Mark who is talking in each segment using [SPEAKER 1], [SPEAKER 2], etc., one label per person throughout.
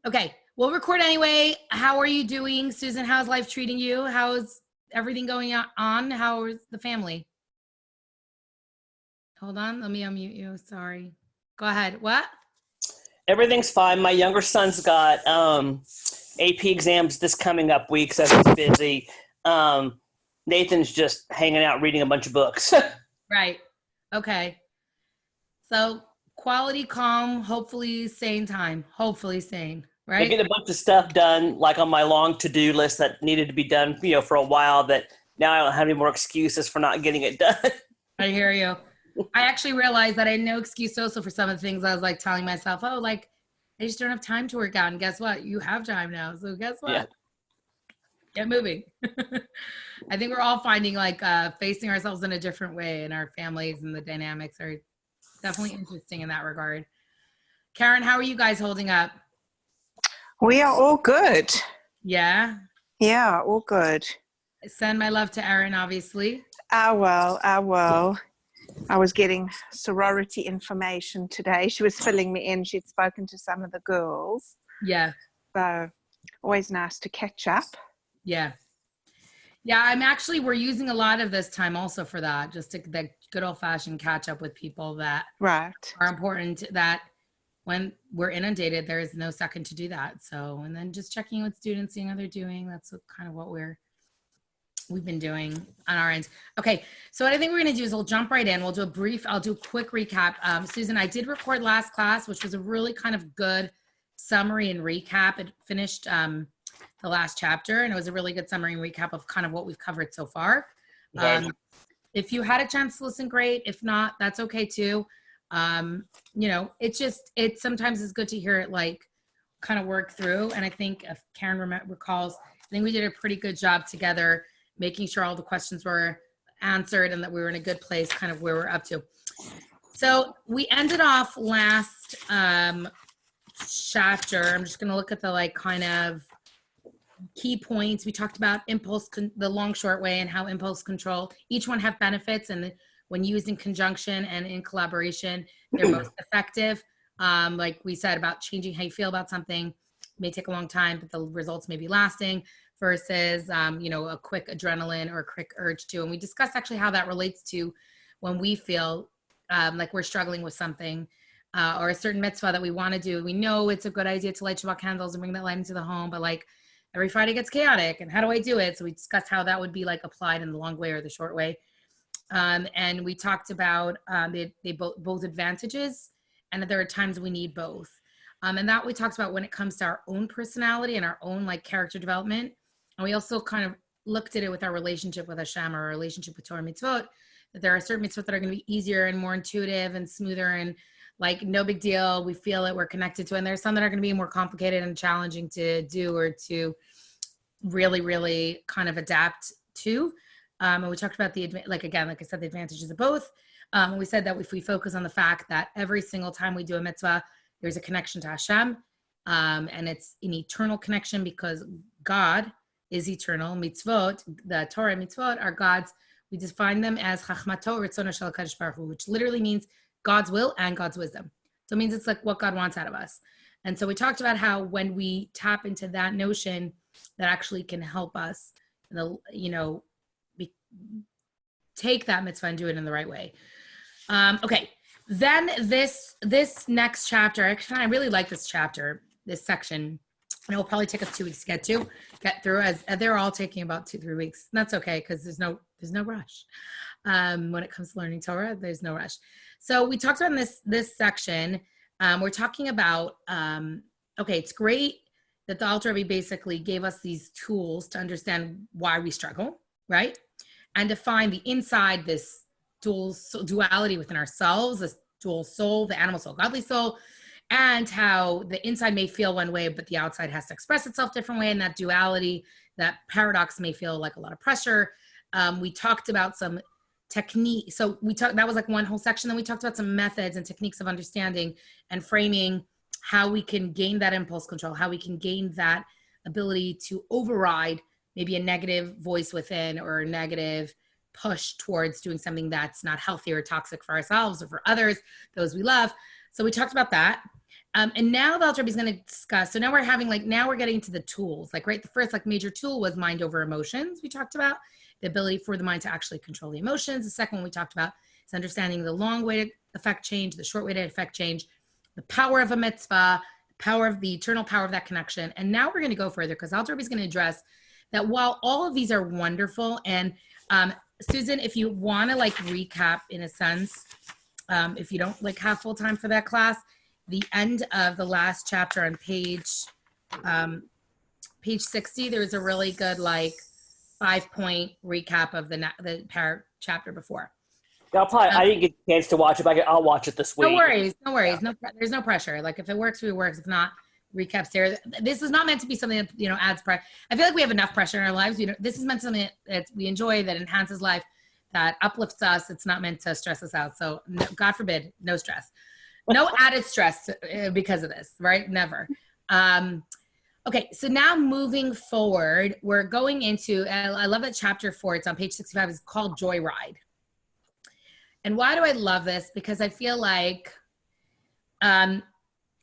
[SPEAKER 1] Okay, we'll record anyway. How are you doing, Susan? How's life treating you? How's everything going on? How is the family? Hold on, let me unmute you. Sorry. Go ahead. What?
[SPEAKER 2] Everything's fine. My younger son's got AP exams this coming up week, so he's busy. Nathan's just hanging out reading a bunch of books.
[SPEAKER 1] Right. Okay. So quality, calm, hopefully sane time. Hopefully sane,
[SPEAKER 2] I
[SPEAKER 1] right?
[SPEAKER 2] get a bunch of stuff done, like on my long to-do list that needed to be done, for a while, that now I don't have any more excuses for not getting it done.
[SPEAKER 1] I hear you. I actually realized that I had no excuse also for some of the things I was like telling myself, oh, like I just don't have time to work out. And guess what? You have time now. So guess what?
[SPEAKER 2] Yeah.
[SPEAKER 1] Get moving. I think we're all finding like facing ourselves in a different way, and our families and the dynamics are definitely interesting in that regard. Karen, how are you guys holding up?
[SPEAKER 3] We are all good.
[SPEAKER 1] Yeah.
[SPEAKER 3] Yeah, all good.
[SPEAKER 1] Send my love to Erin, obviously.
[SPEAKER 3] Well. I was getting sorority information today. She was filling me in. She'd spoken to some of the girls.
[SPEAKER 1] Yeah.
[SPEAKER 3] So always nice to catch up.
[SPEAKER 1] Yeah. Yeah, we're using a lot of this time also for that, just to the good old fashioned catch up with people that
[SPEAKER 3] Right.
[SPEAKER 1] are important, that when we're inundated, there is no second to do that. So, and then just checking in with students, seeing how they're doing. That's kind of what we've been doing on our end. Okay, so what I think we're going to do is we'll jump right in. I'll do a quick recap. Susan, I did record last class, which was a really kind of good summary and recap. It finished the last chapter, and it was a really good summary and recap of kind of what we've covered so far. If you had a chance to listen, great. If not, that's okay too. It sometimes is good to hear it like kind of work through. And I think if Karen recalls, I think we did a pretty good job together, making sure all the questions were answered and that we were in a good place, kind of where we're up to. So we ended off last chapter. I'm just going to look at the like kind of key points. We talked about the long short way, and how impulse control, each one have benefits, and when used in conjunction and in collaboration, they're most effective. Like we said about changing how you feel about something may take a long time, but the results may be lasting, versus a quick adrenaline or a quick urge too. And we discussed actually how that relates to when we feel like we're struggling with something or a certain mitzvah that we want to do. We know it's a good idea to light Shabbat candles and bring that light into the home, but like every Friday gets chaotic, and how do I do it? So we discussed how that would be like applied in the long way or the short way. And we talked about they both advantages, and that there are times we need both. And that we talked about when it comes to our own personality and our own like character development. And we also kind of looked at it with our relationship with Hashem, or our relationship with Torah mitzvot, that there are certain mitzvot that are going to be easier and more intuitive and smoother and like no big deal. We feel it, we're connected to it. And there's some that are going to be more complicated and challenging to do or to really, really kind of adapt to. And we talked about like I said, the advantages of both. And we said that if we focus on the fact that every single time we do a mitzvah, there's a connection to Hashem. And it's an eternal connection because God is eternal. Mitzvot, the Torah mitzvot are God's. We define them as Chachmato Ritzono Shel HaKadosh Baruch Hu, which literally means God's will and God's wisdom. So it means it's like what God wants out of us. And so we talked about how when we tap into that notion, that actually can help us, take that mitzvah and do it in the right way. Okay. Then this next chapter, actually, I really like this chapter, this section. And it will probably take us 2 weeks to get through, as they're all taking about 2-3 weeks. And that's okay, because there's no rush. When it comes to learning Torah, there's no rush. So we talked about in this section, we're talking about, it's great that the Alter Rebbe basically gave us these tools to understand why we struggle, right? And to find the inside, this duality within ourselves, this dual soul, the animal soul, godly soul, and how the inside may feel one way, but the outside has to express itself a different way. And that duality, that paradox may feel like a lot of pressure. We talked about some technique. So that was like one whole section. Then we talked about some methods and techniques of understanding and framing how we can gain that impulse control, how we can gain that ability to override maybe a negative voice within, or a negative push towards doing something that's not healthy or toxic for ourselves or for others, those we love. So we talked about that. And now the Alter Rebbe is going to discuss. So now we're having now we're getting to the tools. Right, the first major tool was mind over emotions. We talked about the ability for the mind to actually control the emotions. The second one we talked about is understanding the long way to affect change, the short way to affect change, the power of a mitzvah, the eternal power of that connection. And now we're going to go further because Alter Rebbe is going to address that while all of these are wonderful, and Susan, if you want to recap in a sense, if you don't have full time for that class, the end of the last chapter on page 60, there's a really good 5-point recap of the chapter before.
[SPEAKER 2] I didn't get a chance to watch it, but I'll watch it this week.
[SPEAKER 1] No worries.
[SPEAKER 2] Yeah.
[SPEAKER 1] There's no pressure. If it works, it works. If not, recaps there. This is not meant to be something that adds pressure. I feel like we have enough pressure in our lives. This is meant to be something that we enjoy, that enhances life, that uplifts us. It's not meant to stress us out. So God forbid, no stress, no added stress because of this, right? Never. Okay, so now moving forward, we're going into, I love that chapter 4. It's on page 65. It's called Joyride. And why do I love this? Because I feel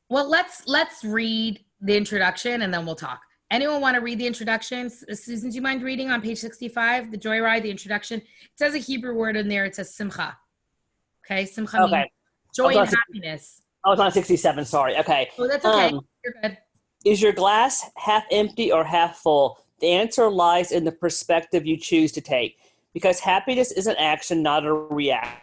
[SPEAKER 1] let's read the introduction and then we'll talk. Anyone want to read the introduction? Susan, do you mind reading on page 65, the Joyride, the introduction? It says a Hebrew word in there. It says simcha. Okay, simcha means joy and happiness.
[SPEAKER 2] I was on 67, sorry. Okay.
[SPEAKER 1] Oh, that's okay. You're good.
[SPEAKER 2] Is your glass half empty or half full? The answer lies in the perspective you choose to take. Because happiness is an action, not a reaction.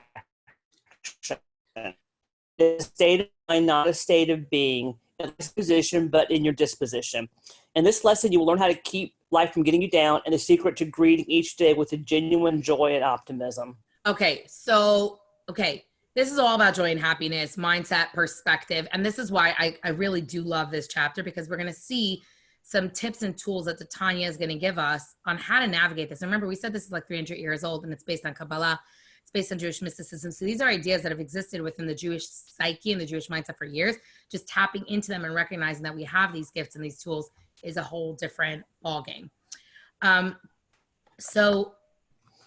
[SPEAKER 2] It's a state of mind, not a state of being, in disposition, but in your disposition. In this lesson, you will learn how to keep life from getting you down and the secret to greeting each day with a genuine joy and optimism.
[SPEAKER 1] Okay, this is all about joy and happiness, mindset, perspective. And this is why I really do love this chapter, because we're going to see some tips and tools that the Tanya is going to give us on how to navigate this. And remember, we said this is 300 years old and it's based on Kabbalah. It's based on Jewish mysticism. So these are ideas that have existed within the Jewish psyche and the Jewish mindset for years. Just tapping into them and recognizing that we have these gifts and these tools is a whole different ballgame. So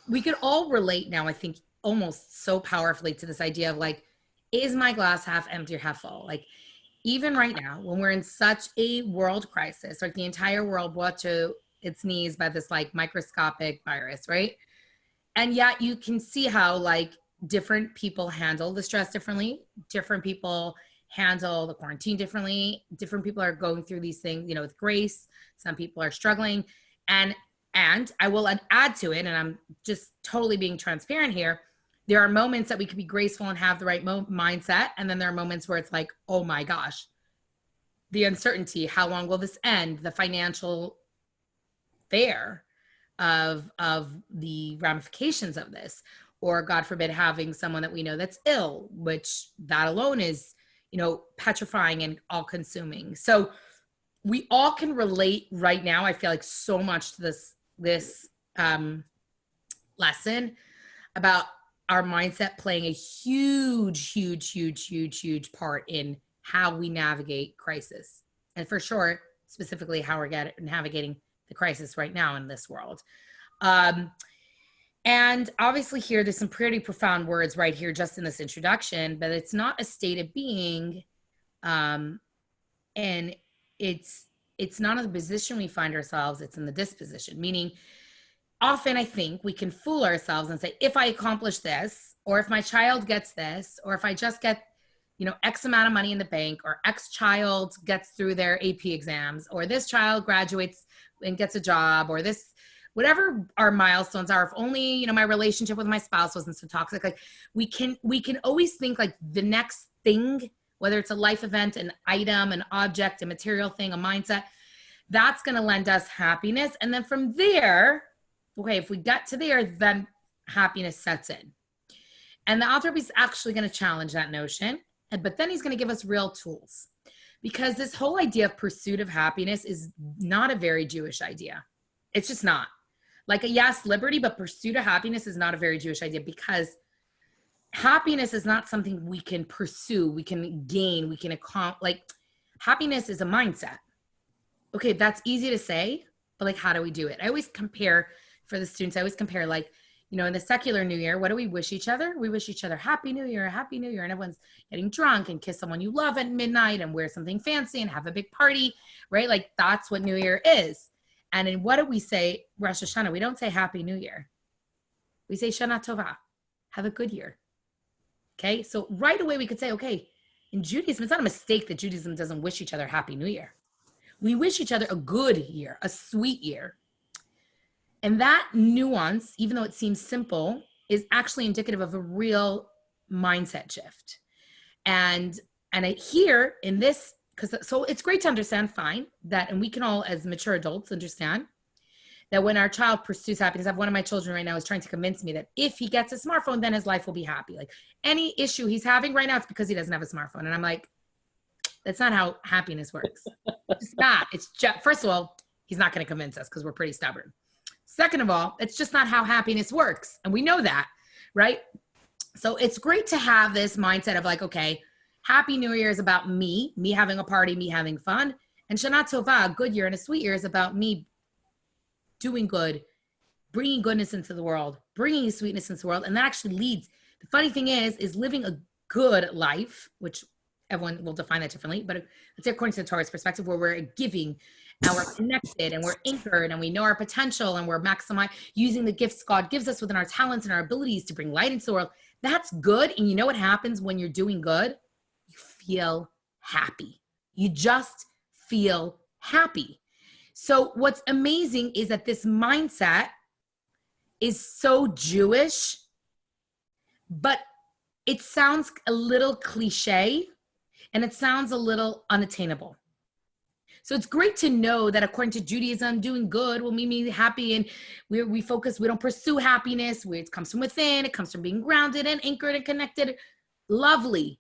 [SPEAKER 1] we could all relate now, I think, almost so powerfully to this idea of is my glass half empty or half full? Even right now, when we're in such a world crisis, the entire world brought to its knees by this microscopic virus, right? And yet you can see how different people handle the stress differently. Different people handle the quarantine differently. Different people are going through these things, with grace. Some people are struggling. And I will add to it, and I'm just totally being transparent here, there are moments that we can be graceful and have the right mindset. And then there are moments where it's oh my gosh, the uncertainty, how long will this end? The financial fear of the ramifications of this, or God forbid, having someone that we know that's ill, which that alone is, petrifying and all consuming. So we all can relate right now. I feel so much to this lesson about our mindset playing a huge part in how we navigate crisis. And for sure, specifically how we're navigating the crisis right now in this world. And obviously here, there's some pretty profound words right here just in this introduction, but it's not a state of being. And it's not in the position we find ourselves, it's in the disposition. Meaning, often I think we can fool ourselves and say, if I accomplish this, or if my child gets this, or if I just get, X amount of money in the bank, or X child gets through their AP exams, or this child graduates and gets a job, or this, whatever our milestones are, if only, my relationship with my spouse wasn't so toxic. We can always think the next thing, whether it's a life event, an item, an object, a material thing, a mindset, that's going to lend us happiness. And then from there, okay, if we get to there, then happiness sets in. And the author is actually going to challenge that notion, but then he's going to give us real tools, because this whole idea of pursuit of happiness is not a very Jewish idea. It's just not. Yes, liberty, but pursuit of happiness is not a very Jewish idea, because happiness is not something we can pursue, we can gain, we can accomplish. Happiness is a mindset. Okay, that's easy to say, but how do we do it? I always compare, for the students, in the secular New Year, what do we wish each other? We wish each other Happy New Year, Happy New Year. And everyone's getting drunk and kiss someone you love at midnight and wear something fancy and have a big party, right? Like that's what New Year is. And in what do we say, Rosh Hashanah? We don't say Happy New Year. We say Shana Tova. Have a good year. Okay. So right away we could say, okay, in Judaism, it's not a mistake that Judaism doesn't wish each other Happy New Year. We wish each other a good year, a sweet year. And that nuance, even though it seems simple, is actually indicative of a real mindset shift. And here in this, so it's great to understand, fine, that, and we can all as mature adults understand that when our child pursues happiness, I have one of my children right now is trying to convince me that if he gets a smartphone, then his life will be happy. Like any issue he's having right now, it's because he doesn't have a smartphone. And I'm like, that's not how happiness works. It's not. It's just, first of all, he's not going to convince us because we're pretty stubborn. Second of all, it's just not how happiness works. And we know that, right? So it's great to have this mindset of like, okay, Happy New Year is about me having a party, me having fun. And Shana Tova, a good year and a sweet year, is about me doing good, bringing goodness into the world, bringing sweetness into the world. And that actually leads. The funny thing is living a good life, which everyone will define that differently, but let's say according to the Torah's perspective, where we're giving and we're connected and we're anchored and we know our potential and we're maximizing using the gifts God gives us within our talents and our abilities to bring light into the world. That's good. And you know what happens when you're doing good? You feel happy. You just feel happy. So what's amazing is that this mindset is so Jewish, but it sounds a little cliche and it sounds a little unattainable. So it's great to know that according to Judaism, doing good will make me happy. And we focus, we don't pursue happiness. It comes from within. It comes from being grounded and anchored and connected. Lovely.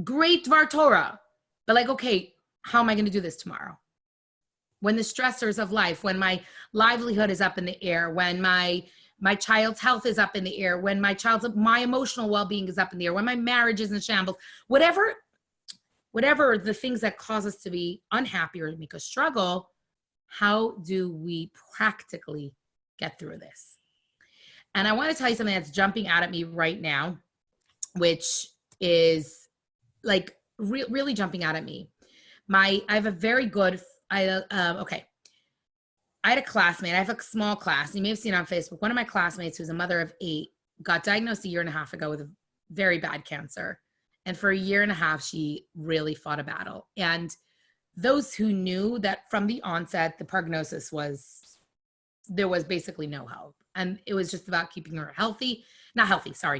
[SPEAKER 1] Great Dvar Torah. But like, okay, how am I going to do this tomorrow? When the stressors of life, when my livelihood is up in the air, when my child's health is up in the air, when my emotional well-being is up in the air, when my marriage is in shambles, whatever the things that cause us to be unhappy or to make us struggle, how do we practically get through this? And I want to tell you something that's jumping out at me right now, which is like really jumping out at me. I have a very good, I had a classmate, I have a small class, you may have seen on Facebook, one of my classmates who's a mother of 8 got diagnosed a year and a half ago with a very bad cancer. And for a year and a half, she really fought a battle. And those who knew that from the onset, the prognosis was, there was basically no hope. And it was just about keeping her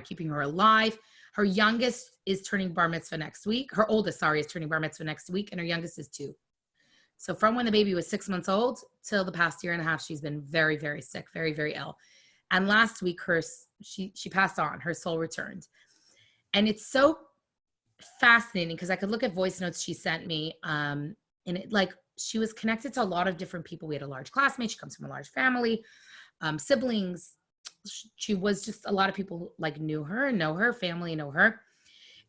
[SPEAKER 1] keeping her alive. Her youngest is turning bar mitzvah next week. Her oldest, is turning bar mitzvah next week. And her youngest is 2. So from when the baby was 6 months old till the past year and a half, she's been very, very sick, very, very ill. And last week, she passed on, her soul returned. And it's so fascinating because I could look at voice notes she sent me. And she was connected to a lot of different people. We had a large classmate. She comes from a large family, siblings. She was just, a lot of people knew her, know her, family know her.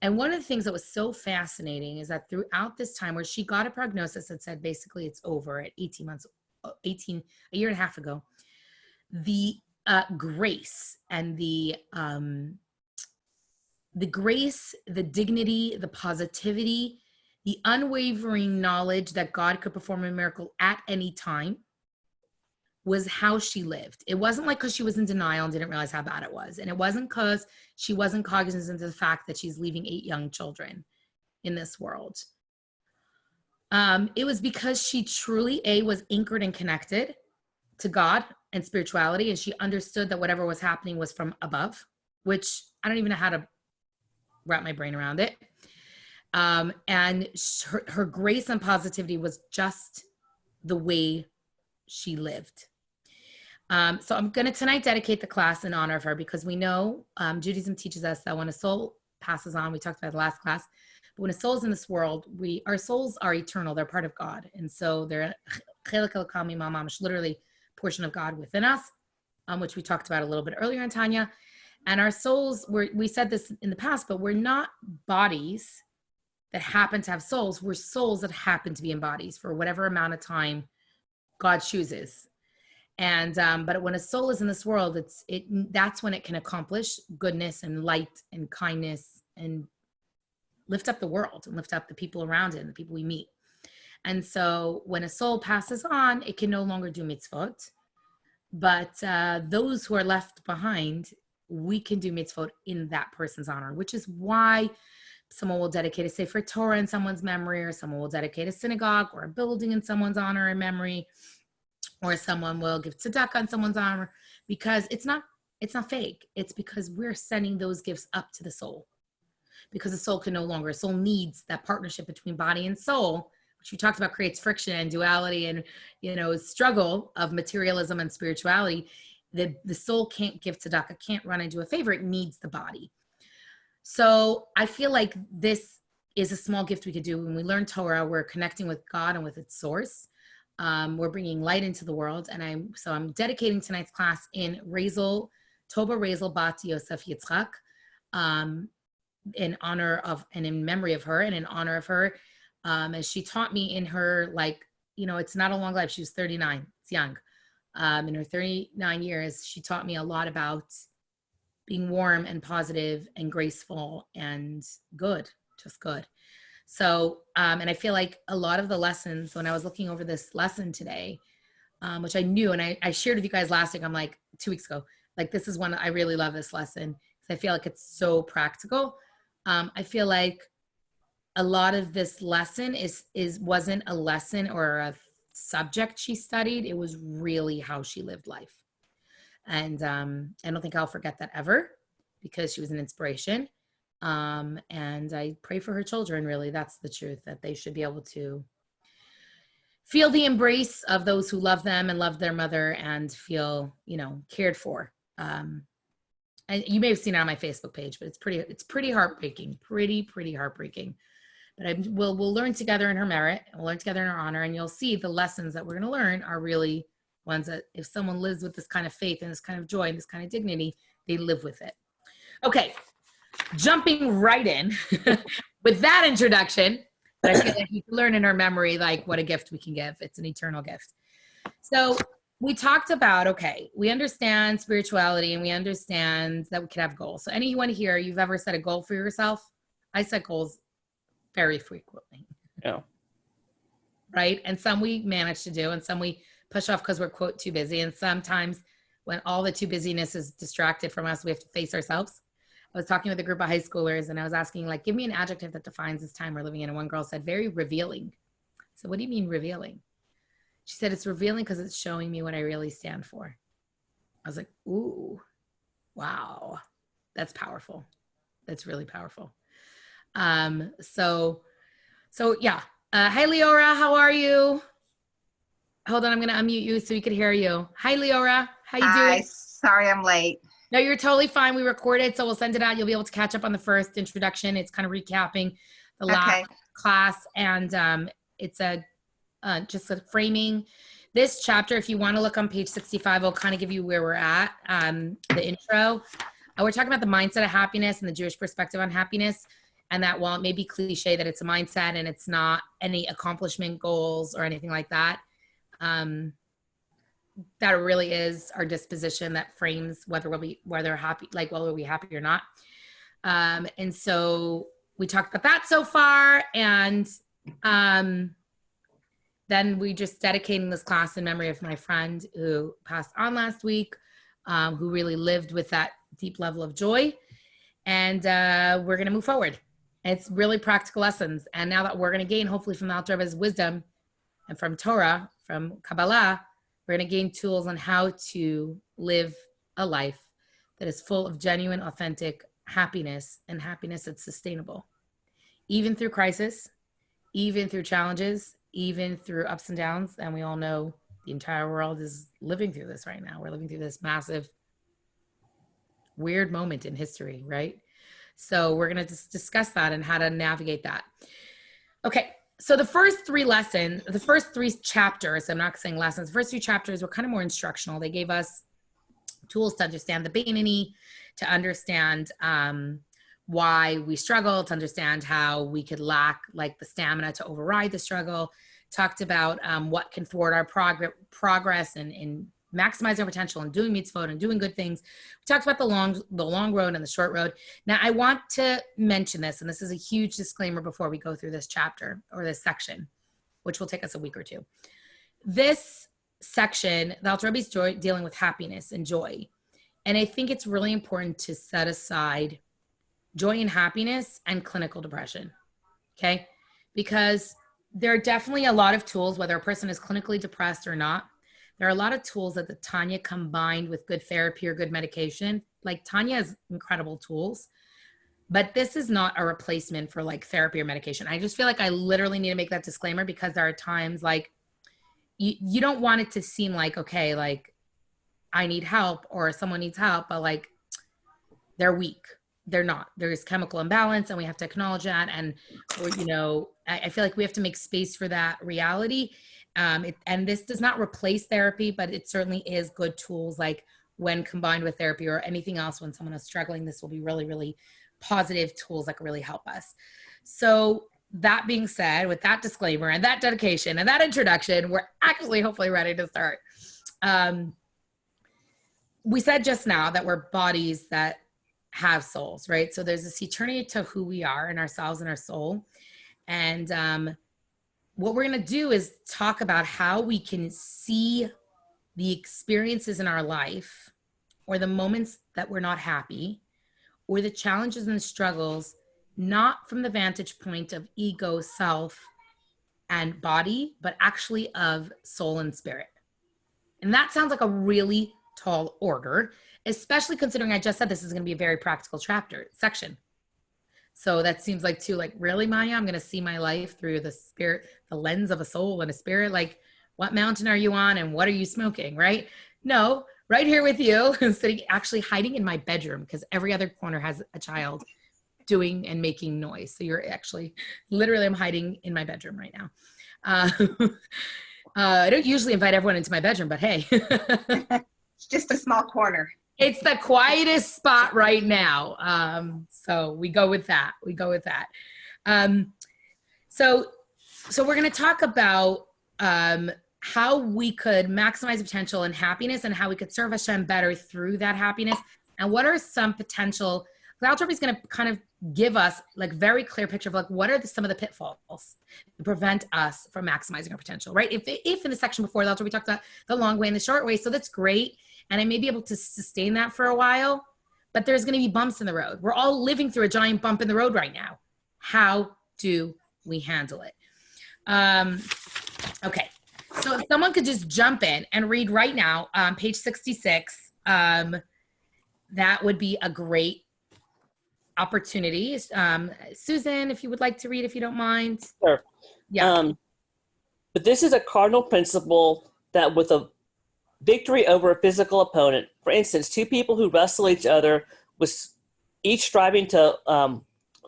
[SPEAKER 1] And one of the things that was so fascinating is that throughout this time where she got a prognosis that said basically it's over at a year and a half ago, the grace and the grace, the dignity, the positivity, the unwavering knowledge that God could perform a miracle at any time was how she lived. It wasn't because she was in denial and didn't realize how bad it was. And it wasn't because she wasn't cognizant of the fact that she's leaving 8 young children in this world. It was because she truly, was anchored and connected to God and spirituality. And she understood that whatever was happening was from above, which I don't even know how to wrap my brain around it. And her grace and positivity was just the way she lived. So I'm going to tonight dedicate the class in honor of her because we know Judaism teaches us that when a soul passes on, we talked about the last class, but when a soul is in this world, our souls are eternal. They're part of God. And so they're literally a portion of God within us, which we talked about a little bit earlier in Tanya. And our souls, we said this in the past, but we're not bodies that happen to have souls. We're souls that happen to be in bodies for whatever amount of time God chooses. And but when a soul is in this world, that's when it can accomplish goodness and light and kindness and lift up the world and lift up the people around it and the people we meet. And so when a soul passes on, it can no longer do mitzvot. But those who are left behind, we can do mitzvot in that person's honor, which is why someone will dedicate a Sefer Torah in someone's memory, or someone will dedicate a synagogue or a building in someone's honor and memory, or someone will give tzedakah in someone's honor, because it's not fake. It's because we're sending those gifts up to the soul, because the soul can no longer, soul needs that partnership between body and soul, which we talked about creates friction and duality and, struggle of materialism and spirituality. The soul can't give tzedakah, can't run and do a favor. It needs the body. So I feel like this is a small gift we could do. When we learn Torah, we're connecting with God and with its source. We're bringing light into the world. And I'm dedicating tonight's class in Toba Razel Bat Yosef Yitzchok, in honor of and in memory of her and in honor of her. As she taught me in her, it's not a long life. She was 39. It's young. In her 39 years, she taught me a lot about being warm and positive and graceful and good, just good. So, and I feel like a lot of the lessons, when I was looking over this lesson today, which I knew, and I shared with you guys last week, I'm like 2 weeks ago, this is one I really love this lesson, because I feel like it's so practical. I feel like a lot of this lesson wasn't a lesson or a subject she studied. It was really how she lived life. And I don't think I'll forget that ever, because she was an inspiration. And I pray for her children, really. That's the truth, that they should be able to feel the embrace of those who love them and love their mother and feel, cared for. And you may have seen it on my Facebook page, but it's pretty heartbreaking, pretty heartbreaking. But we'll learn together in her merit, and we'll learn together in her honor, and you'll see the lessons that we're going to learn are really ones that if someone lives with this kind of faith and this kind of joy and this kind of dignity, they live with it. Okay, jumping right in with that introduction, but I feel like you can learn in her memory, what a gift we can give. It's an eternal gift. So we talked about, we understand spirituality and we understand that we could have goals. So anyone here, you've ever set a goal for yourself? I set goals very frequently.
[SPEAKER 2] Yeah.
[SPEAKER 1] Right? And some we manage to do, and some we push off because we're, quote, too busy. And sometimes when all the too busyness is distracted from us, we have to face ourselves. I was talking with a group of high schoolers, and I was asking, give me an adjective that defines this time we're living in. And one girl said, very revealing. So what do you mean revealing? She said, it's revealing because it's showing me what I really stand for. I was like, ooh, wow, that's powerful. That's really powerful. So yeah. Hi, Leora, how are you? Hold on, I'm going to unmute you so we could hear you. Hi, Leora. How you doing?
[SPEAKER 4] Hi, sorry I'm late.
[SPEAKER 1] No, you're totally fine. We recorded, so we'll send it out. You'll be able to catch up on the first introduction. It's kind of recapping the last class, and it's just a framing. This chapter, if you want to look on page 65, I'll kind of give you where we're at, the intro. We're talking about the mindset of happiness and the Jewish perspective on happiness, and that while it may be cliche that it's a mindset and it's not any accomplishment goals or anything like that, that really is our disposition that frames whether we're happy, whether we're happy or not. And so we talked about that so far. And then we just dedicating this class in memory of my friend who passed on last week, who really lived with that deep level of joy. And we're going to move forward. And it's really practical lessons. And now that we're going to gain, hopefully from the Alter Rebbe's wisdom and from Torah, from Kabbalah, we're going to gain tools on how to live a life that is full of genuine, authentic happiness, and happiness that's sustainable. Even through crisis, even through challenges, even through ups and downs. And we all know the entire world is living through this right now. We're living through this massive, weird moment in history, right? So we're going to discuss that and how to navigate that. Okay. So the first three chapters, I'm not saying lessons, the first three chapters were kind of more instructional. They gave us tools to understand the Beinoni, to understand why we struggle, to understand how we could lack the stamina to override the struggle, talked about what can thwart our progress and maximizing our potential and doing mitzvot and doing good things. We talked about the long road and the short road. Now I want to mention this, and this is a huge disclaimer before we go through this chapter or this section, which will take us a week or two. This section, the Alter Rebbe's dealing with happiness and joy. And I think it's really important to set aside joy and happiness and clinical depression, okay? Because there are definitely a lot of tools, whether a person is clinically depressed or not. There are a lot of tools that the Tanya combined with good therapy or good medication. Like Tanya has incredible tools, but this is not a replacement for like therapy or medication. I just feel like I literally need to make that disclaimer because there are times like you don't want it to seem like, okay, like I need help or someone needs help, but like they're weak. They're not. There's chemical imbalance and we have to acknowledge that. And, or, you know, I feel like we have to make space for that reality. And this does not replace therapy, but it certainly is good tools. Like when combined with therapy or anything else, when someone is struggling, this will be really, really positive tools that can really help us. So that being said, with that disclaimer and that dedication and that introduction, we're actually hopefully ready to start. We said just now that we're bodies that have souls, right? So there's this eternity to who we are in ourselves and our soul. And what we're going to do is talk about how we can see the experiences in our life or the moments that we're not happy or the challenges and the struggles, not from the vantage point of ego, self, and body, but actually of soul and spirit. And that sounds like a really tall order, especially considering I just said this is going to be a very practical section. So that seems like too, like, really, Maya, I'm going to see my life through the spirit, the lens of a soul and a spirit. Like, what mountain are you on and what are you smoking, right? No, right here with you, sitting, actually hiding in my bedroom because every other corner has a child doing and making noise. So you're actually, literally, I'm hiding in my bedroom right now. I don't usually invite everyone into my bedroom, but hey.
[SPEAKER 3] It's just a small corner.
[SPEAKER 1] It's the quietest spot right now. So we go with that. So we're going to talk about how we could maximize potential and happiness and how we could serve Hashem better through that happiness. And what are some potential, Alter Rebbe is going to kind of give us like very clear picture of like, what are some of the pitfalls that prevent us from maximizing our potential, right? If in the section before, Alter Rebbe talked about the long way and the short way. So that's great. And I may be able to sustain that for a while, but there's going to be bumps in the road. We're all living through a giant bump in the road right now. How do we handle it? Okay. So if someone could just jump in and read right now, page 66, that would be a great opportunity. Susan, if you would like to read, if you don't mind.
[SPEAKER 2] Sure.
[SPEAKER 1] Yeah.
[SPEAKER 2] But this is a cardinal principle that with a victory over a physical opponent, for instance, two people who wrestle each other with each striving to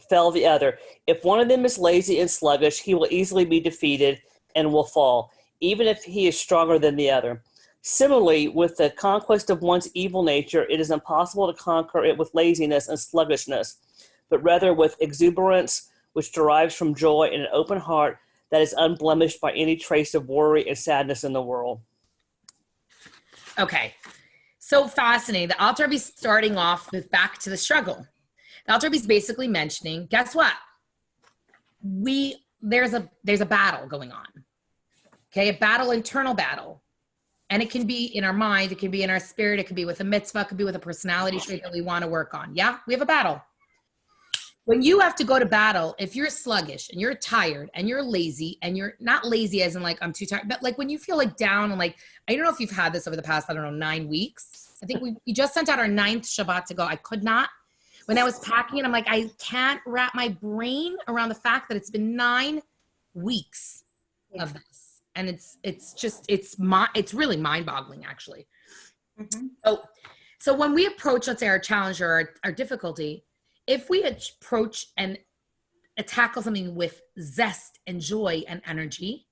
[SPEAKER 2] fell the other. If one of them is lazy and sluggish, he will easily be defeated and will fall, even if he is stronger than the other. Similarly, with the conquest of one's evil nature, it is impossible to conquer it with laziness and sluggishness, but rather with exuberance, which derives from joy and an open heart that is unblemished by any trace of worry and sadness in the world.
[SPEAKER 1] Okay. So fascinating. The Alter Rebbe starting off with back to the struggle. The Alter Rebbe is basically mentioning, guess what? There's a battle going on. Okay, internal battle. And it can be in our mind, it can be in our spirit, it could be with a mitzvah, it could be with a personality trait that we want to work on. Yeah, we have a battle. When you have to go to battle, if you're sluggish and you're tired and you're lazy and you're not lazy as in like, I'm too tired, but like when you feel like down and like, I don't know if you've had this over the past, 9 weeks. I think we just sent out our 9th Shabbat to go. I could not. When I was packing it, I'm like, I can't wrap my brain around the fact that it's been 9 weeks of this. And it's really mind-boggling, actually. Mm-hmm. So when we approach, let's say, our challenge or our difficulty, if we approach and tackle something with zest and joy and energy,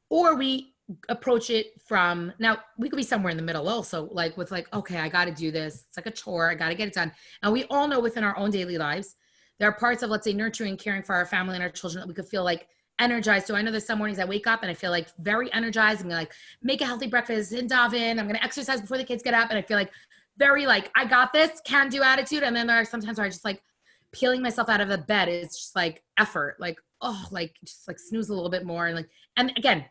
[SPEAKER 1] or we approach it from, now we could be somewhere in the middle also, like with like, okay, I got to do this. It's like a chore. I got to get it done. And we all know within our own daily lives, there are parts of, let's say, nurturing, caring for our family and our children that we could feel like energized. So I know there's some mornings I wake up and I feel like very energized. I'm gonna like make a healthy breakfast and dive in. I'm gonna exercise before the kids get up, and I feel like very like I got this, can do attitude. And then there are sometimes where I just like peeling myself out of the bed is just like effort, like oh, like just like snooze a little bit more, and like, and again,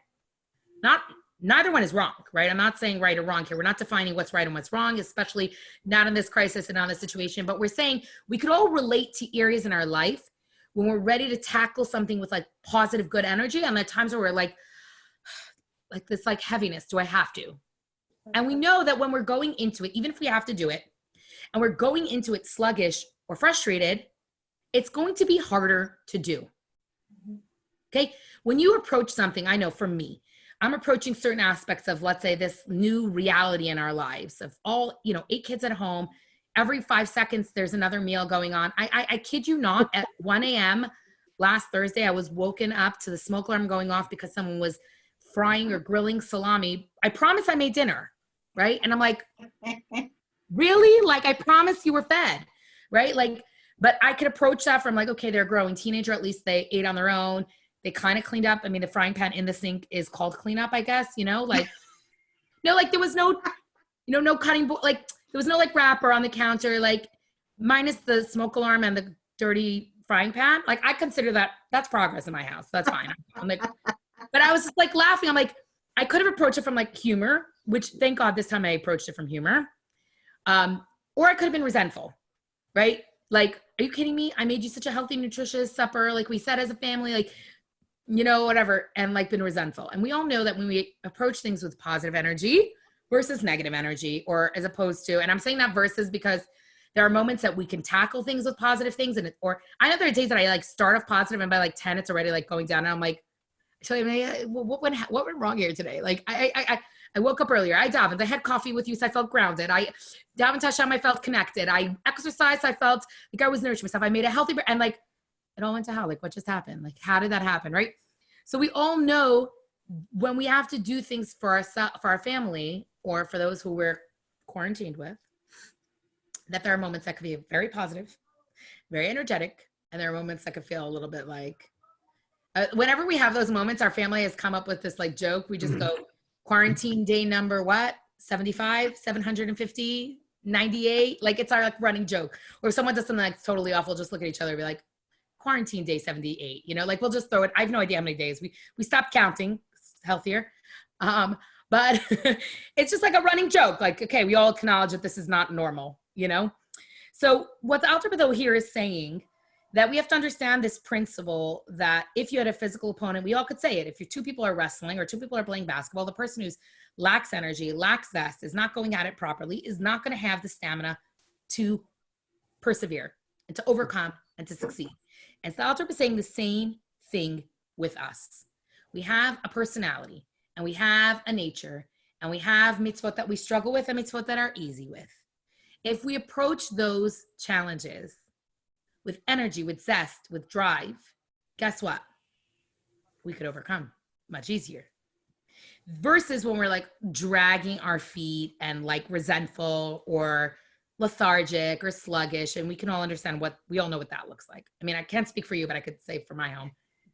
[SPEAKER 1] neither one is wrong, right? I'm not saying right or wrong here. We're not defining what's right and what's wrong, especially not in this crisis and not in this situation. But we're saying we could all relate to areas in our life when we're ready to tackle something with like positive, good energy. And the times where we're like this like heaviness, do I have to? And we know that when we're going into it, even if we have to do it, and we're going into it sluggish or frustrated, it's going to be harder to do. Okay. When you approach something, I know for me, I'm approaching certain aspects of, let's say, this new reality in our lives of all, 8 kids at home. Every 5 seconds, there's another meal going on. I kid you not, at 1 a.m. last Thursday, I was woken up to the smoke alarm going off because someone was frying or grilling salami. I promise I made dinner, right? And I'm like, really? Like, I promise you were fed, right? Like, but I could approach that from like, okay, they're a growing teenager. At least they ate on their own. They kind of cleaned up. I mean, the frying pan in the sink is called cleanup, I guess, like, no, like there was no, no cutting board, like there was no like wrapper on the counter, like minus the smoke alarm and the dirty frying pan. Like I consider that's progress in my house. That's fine. I'm like, but I was just like laughing. I'm like, I could have approached it from like humor, which thank God this time I approached it from humor. Or I could have been resentful, right? Like, are you kidding me? I made you such a healthy, nutritious supper. Like we said as a family, like, whatever, and like been resentful. And we all know that when we approach things with positive energy versus negative energy, or as opposed to, and I'm saying that versus because there are moments that we can tackle things with positive things. Or I know there are days that I like start off positive and by like 10, it's already like going down. And I'm like, so what went wrong here today? Like I woke up earlier. I davened. I had coffee with you, so I felt grounded. I davened Hashem. I felt connected. I exercised. I felt like I was nourishing myself. I made a healthy, and like, it all went to hell. Like, what just happened? Like, how did that happen? Right. So we all know when we have to do things for our family, or for those who we're quarantined with, that there are moments that could be very positive, very energetic. And there are moments that could feel a little bit like, whenever we have those moments, our family has come up with this like joke. We just go quarantine day number, 75, 750, 98. Like it's our like running joke. Or if someone does something like totally awful, just look at each other and be like, quarantine day 78, like we'll just throw it. I have no idea how many days we stopped counting. It's healthier. But it's just like a running joke. Like, okay, we all acknowledge that this is not normal, So what the Alter Rebbe here is saying, that we have to understand this principle that if you had a physical opponent, we all could say it. If 2 people are wrestling or 2 people are playing basketball, the person who's lacks energy, lacks zest, is not going at it properly, is not going to have the stamina to persevere and to overcome and to succeed. And so the Alter is saying the same thing with us. We have a personality, and we have a nature, and we have mitzvot that we struggle with and mitzvot that are easy with. If we approach those challenges with energy, with zest, with drive, guess what? We could overcome much easier. Versus when we're like dragging our feet and like resentful or lethargic or sluggish, and we can all understand we all know what that looks like. I mean, I can't speak for you, but I could say for my home,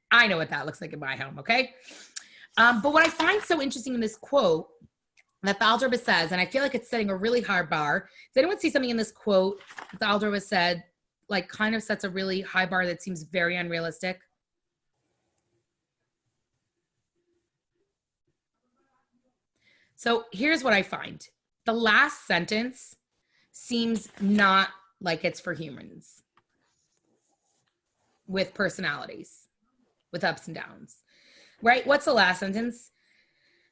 [SPEAKER 1] I know what that looks like in my home, okay? But what I find so interesting in this quote that the Alter Rebbe says, and I feel like it's setting a really high bar. Does anyone see something in this quote that the Alter Rebbe said, like kind of sets a really high bar that seems very unrealistic? So here's what I find. The last sentence seems not like it's for humans with personalities, with ups and downs, right? What's the last sentence?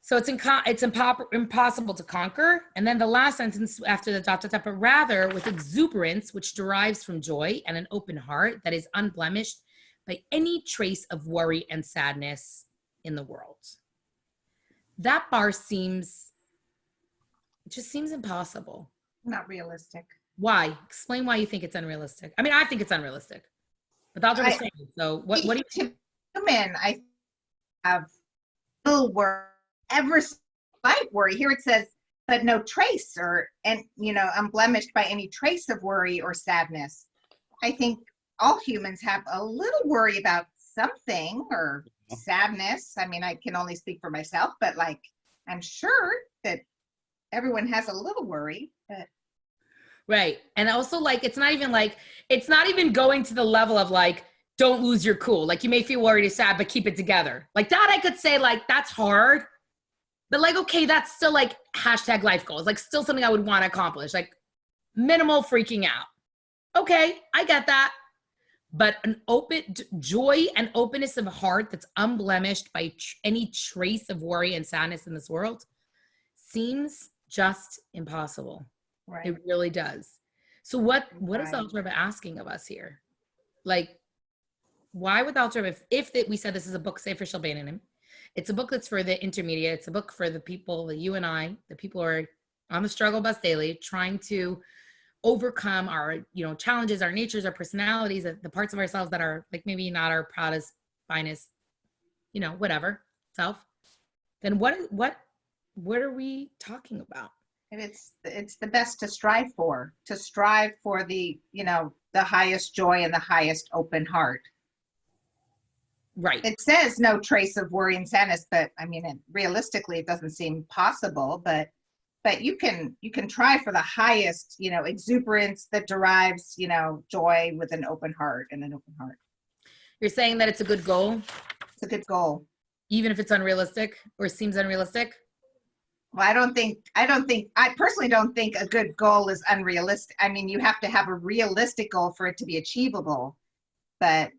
[SPEAKER 1] So it's impossible to conquer. And then the last sentence after the dot, but rather with exuberance, which derives from joy and an open heart that is unblemished by any trace of worry and sadness in the world. That bar seems impossible.
[SPEAKER 3] Not realistic.
[SPEAKER 1] Why? Explain why you think it's unrealistic. I mean, I think it's unrealistic. But I'll just say, so what do you think?
[SPEAKER 4] Human, I have little worry, ever slight worry. Here it says, but no trace unblemished by any trace of worry or sadness. I think all humans have a little worry about something, or sadness. I mean, I can only speak for myself, but like, I'm sure that everyone has a little worry. But
[SPEAKER 1] Right. And also like, it's not even going to the level of like, don't lose your cool. Like you may feel worried or sad, but keep it together. Like that I could say like, that's hard. But like, okay, that's still like hashtag life goals. Like still something I would want to accomplish. Like minimal freaking out. Okay, I get that. But an open joy and openness of heart that's unblemished by any trace of worry and sadness in this world seems just impossible.
[SPEAKER 4] right.
[SPEAKER 1] It really does. So what is
[SPEAKER 4] Right.
[SPEAKER 1] the Alter Rebbe asking of us here? Like, why would the Alter Rebbe, if we said this is a book, Sefer Shel Beinanim, it's a book that's for the intermediate. It's a book for the people, you and I, the people who are on the struggle bus daily, trying to overcome our, challenges, our natures, our personalities, the parts of ourselves that are like maybe not our proudest, finest, whatever self. Then what are we talking about?
[SPEAKER 4] And it's the best to strive for the, the highest joy and the highest open heart.
[SPEAKER 1] Right.
[SPEAKER 4] It says no trace of worry and sadness, but I mean, realistically, it doesn't seem possible, but you can try for the highest, exuberance that derives, joy with an open heart and an open heart.
[SPEAKER 1] You're saying that it's a good goal?
[SPEAKER 4] It's a good goal.
[SPEAKER 1] Even if it's unrealistic or seems unrealistic?
[SPEAKER 4] Well, I personally don't think a good goal is unrealistic. I mean, you have to have a realistic goal for it to be achievable, but.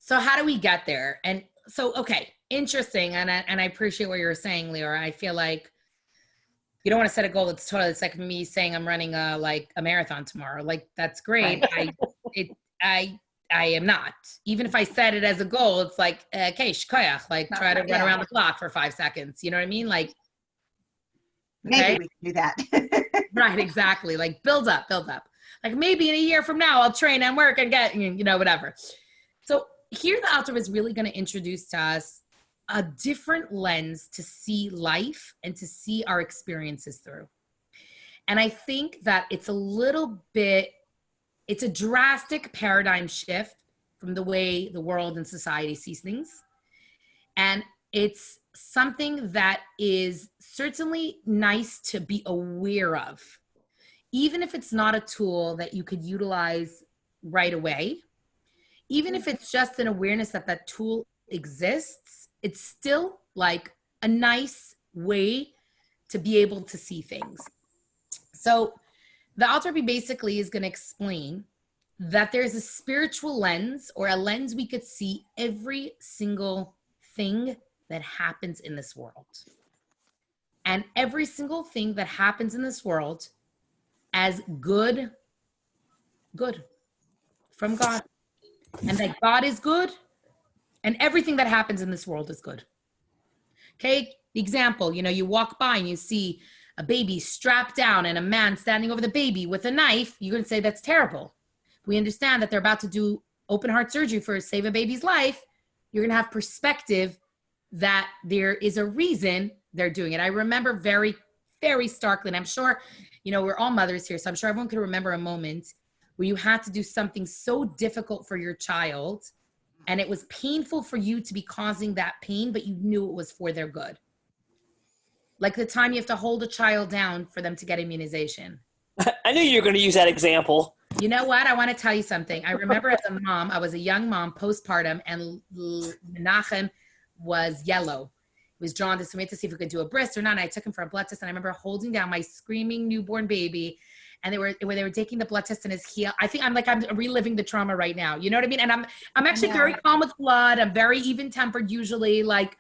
[SPEAKER 1] So how do we get there? And so, okay, interesting. And I appreciate what you're saying, Leora. I feel like you don't want to set a goal that's totally, it's like me saying I'm running a marathon tomorrow. Like, that's great.
[SPEAKER 4] Right.
[SPEAKER 1] I am not. Even if I set it as a goal, it's like, okay, shkoyach, like try to run around the clock for 5 seconds. You know what I mean? Like,
[SPEAKER 4] maybe we can do that.
[SPEAKER 1] Right, exactly. Like build up. Like maybe in a year from now, I'll train and work and get, whatever. So here the Alter is really going to introduce to us a different lens to see life and to see our experiences through. And I think that it's a drastic paradigm shift from the way the world and society sees things. And it's something that is certainly nice to be aware of, even if it's not a tool that you could utilize right away. Even if it's just an awareness that that tool exists, it's still like a nice way to be able to see things. So the Alter Rebbe basically is going to explain that there's a spiritual lens, or a lens we could see every single thing that happens in this world. And every single thing that happens in this world as good from God. And that God is good, and everything that happens in this world is good. Okay, example, you walk by and you see a baby strapped down and a man standing over the baby with a knife, you're going to say that's terrible. We understand that they're about to do open heart surgery for save a baby's life. You're going to have perspective that there is a reason they're doing it. I remember very, very starkly, and I'm sure, we're all mothers here, so I'm sure everyone could remember a moment where you had to do something so difficult for your child, and it was painful for you to be causing that pain, but you knew it was for their good. Like the time you have to hold a child down for them to get immunization.
[SPEAKER 2] I knew you were going to use that example.
[SPEAKER 1] You know what? I want to tell you something. I remember as a mom, I was a young mom postpartum, and Menachem was yellow. It was jaundice. So we had to see if we could do a bris or not. And I took him for a blood test, and I remember holding down my screaming newborn baby, and they were taking the blood test in his heel. I think I'm reliving the trauma right now. You know what I mean? And I'm actually very calm with blood. I'm very even tempered usually. Like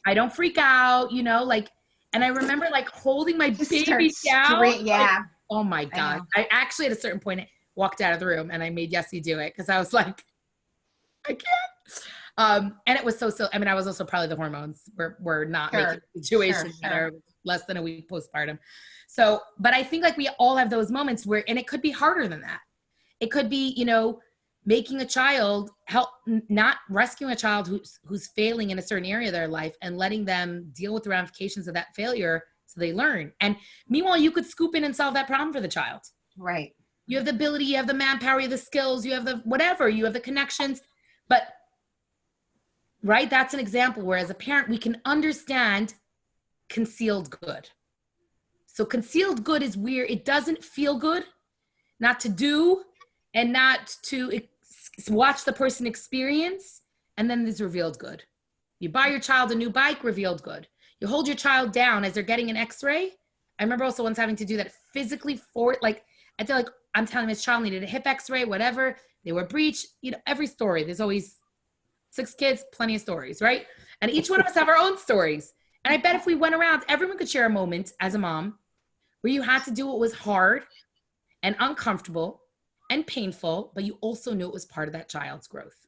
[SPEAKER 1] I don't freak out, and I remember like holding my baby down.
[SPEAKER 4] Yeah.
[SPEAKER 1] Like, oh my God. I actually at a certain point walked out of the room, and I made Yessie do it because I was like, I can't. And it was so, I mean, I was also probably the hormones were not making the situation better. Less than a week postpartum. So, but I think like we all have those moments where, and it could be harder than that. It could be, making a child not rescuing a child who's failing in a certain area of their life and letting them deal with the ramifications of that failure so they learn. And meanwhile, you could scoop in and solve that problem for the child.
[SPEAKER 4] Right.
[SPEAKER 1] You have the ability, you have the manpower, you have the skills, you have the whatever, you have the connections, but right? That's an example where as a parent, we can understand concealed good. So concealed good is weird. It doesn't feel good not to do and not to watch the person experience. And then there's revealed good. You buy your child a new bike, revealed good. You hold your child down as they're getting an x-ray. I remember also once having to do that physically for, like, I feel like I'm telling this child needed a hip x-ray, whatever. They were breached. You know, every story, there's always 6 kids, plenty of stories, right? And each one of us have our own stories. And I bet if we went around, everyone could share a moment as a mom where you had to do what was hard and uncomfortable and painful, but you also knew it was part of that child's growth,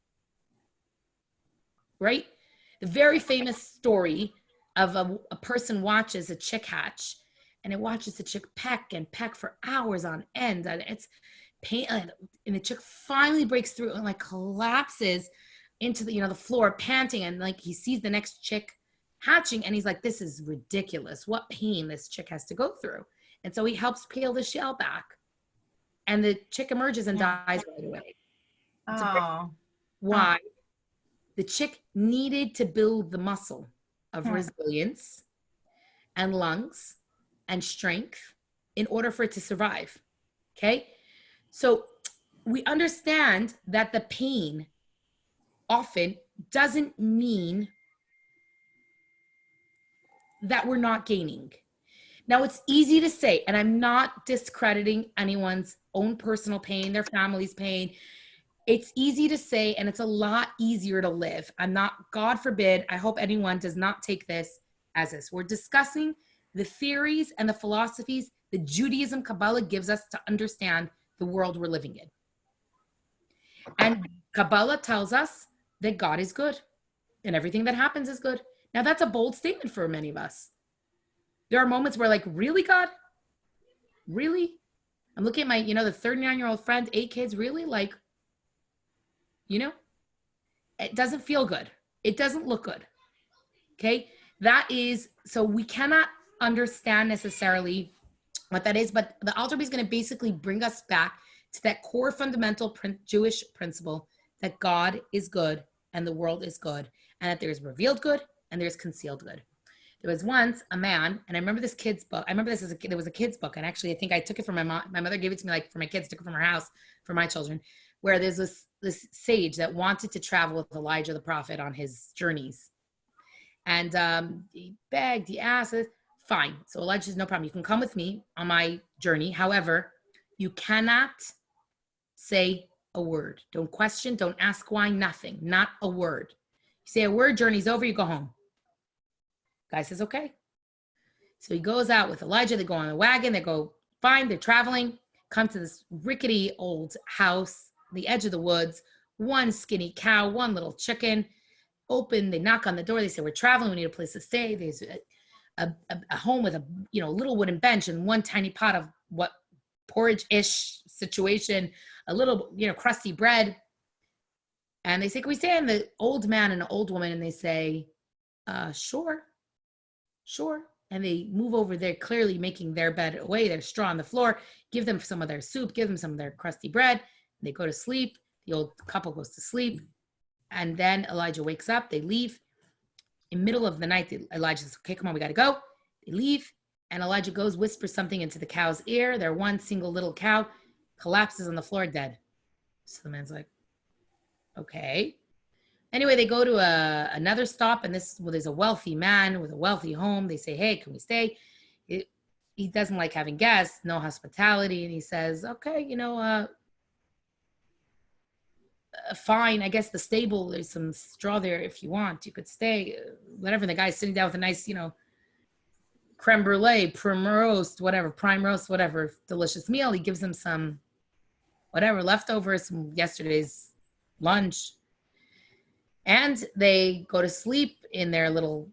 [SPEAKER 1] right? The very famous story of a person watches a chick hatch, and it watches the chick peck and peck for hours on end, and it's pain, and the chick finally breaks through and like collapses into the, you know, the floor panting, and like he sees the next chick hatching, and he's like, this is ridiculous, what pain this chick has to go through. And so he helps peel the shell back, and the chick emerges and dies right away.
[SPEAKER 4] Oh.
[SPEAKER 1] Why? The chick needed to build the muscle of resilience and lungs and strength in order for it to survive. Okay? So we understand that the pain often doesn't mean that we're not gaining. Now, it's easy to say, and I'm not discrediting anyone's own personal pain, their family's pain. It's easy to say, and it's a lot easier to live. I'm not, God forbid, I hope anyone does not take this as this. We're discussing the theories and the philosophies that Judaism, Kabbalah gives us to understand the world we're living in. And Kabbalah tells us that God is good and everything that happens is good. Now, that's a bold statement for many of us. There are moments where like, really, God? Really? I'm looking at my, you know, the 39-year-old friend, 8 kids, really? Like, you know, it doesn't feel good. It doesn't look good. Okay. That is, so we cannot understand necessarily what that is, but the Alter Rebbe is going to basically bring us back to that core fundamental Jewish principle that God is good and the world is good, and that there's revealed good and there's concealed good. There was once a man, and I remember this kid's book. I remember this as a kid. There was a kid's book, and actually I think I took it from my mom. My mother gave it to me, like, for my kids, took it from her house for my children, where there's this sage that wanted to travel with Elijah the prophet on his journeys. And he begged, he asked, fine. So Elijah says, no problem. You can come with me on my journey. However, you cannot say a word. Don't question, don't ask why, nothing, not a word. You say a word, journey's over, you go home. Guy says, okay. So he goes out with Elijah. They go on a wagon. They go, fine, they're traveling, come to this rickety old house, the edge of the woods, one skinny cow, one little chicken. Open, they knock on the door. They say, we're traveling. We need a place to stay. There's a home with a, you know, little wooden bench and one tiny pot of what porridge-ish situation, a little, you know, crusty bread. And they say, can we stay? And the old man and the old woman, and they say, sure. And they move over there, clearly making their bed away, their straw on the floor, give them some of their soup, give them some of their crusty bread. They go to sleep. The old couple goes to sleep. And then Elijah wakes up. They leave. In the middle of the night, Elijah says, okay, come on, we got to go. They leave. And Elijah goes, whispers something into the cow's ear. Their one single little cow collapses on the floor, dead. So the man's like, okay. Anyway, they go to another stop, and there's a wealthy man with a wealthy home. They say, hey, can we stay? He doesn't like having guests, no hospitality. And he says, okay, you know, fine. I guess the stable, there's some straw there. If you want, you could stay, whatever. And the guy's sitting down with a nice, you know, creme brulee, prime roast, whatever, delicious meal. He gives them some, whatever, leftovers from yesterday's lunch. And they go to sleep in their little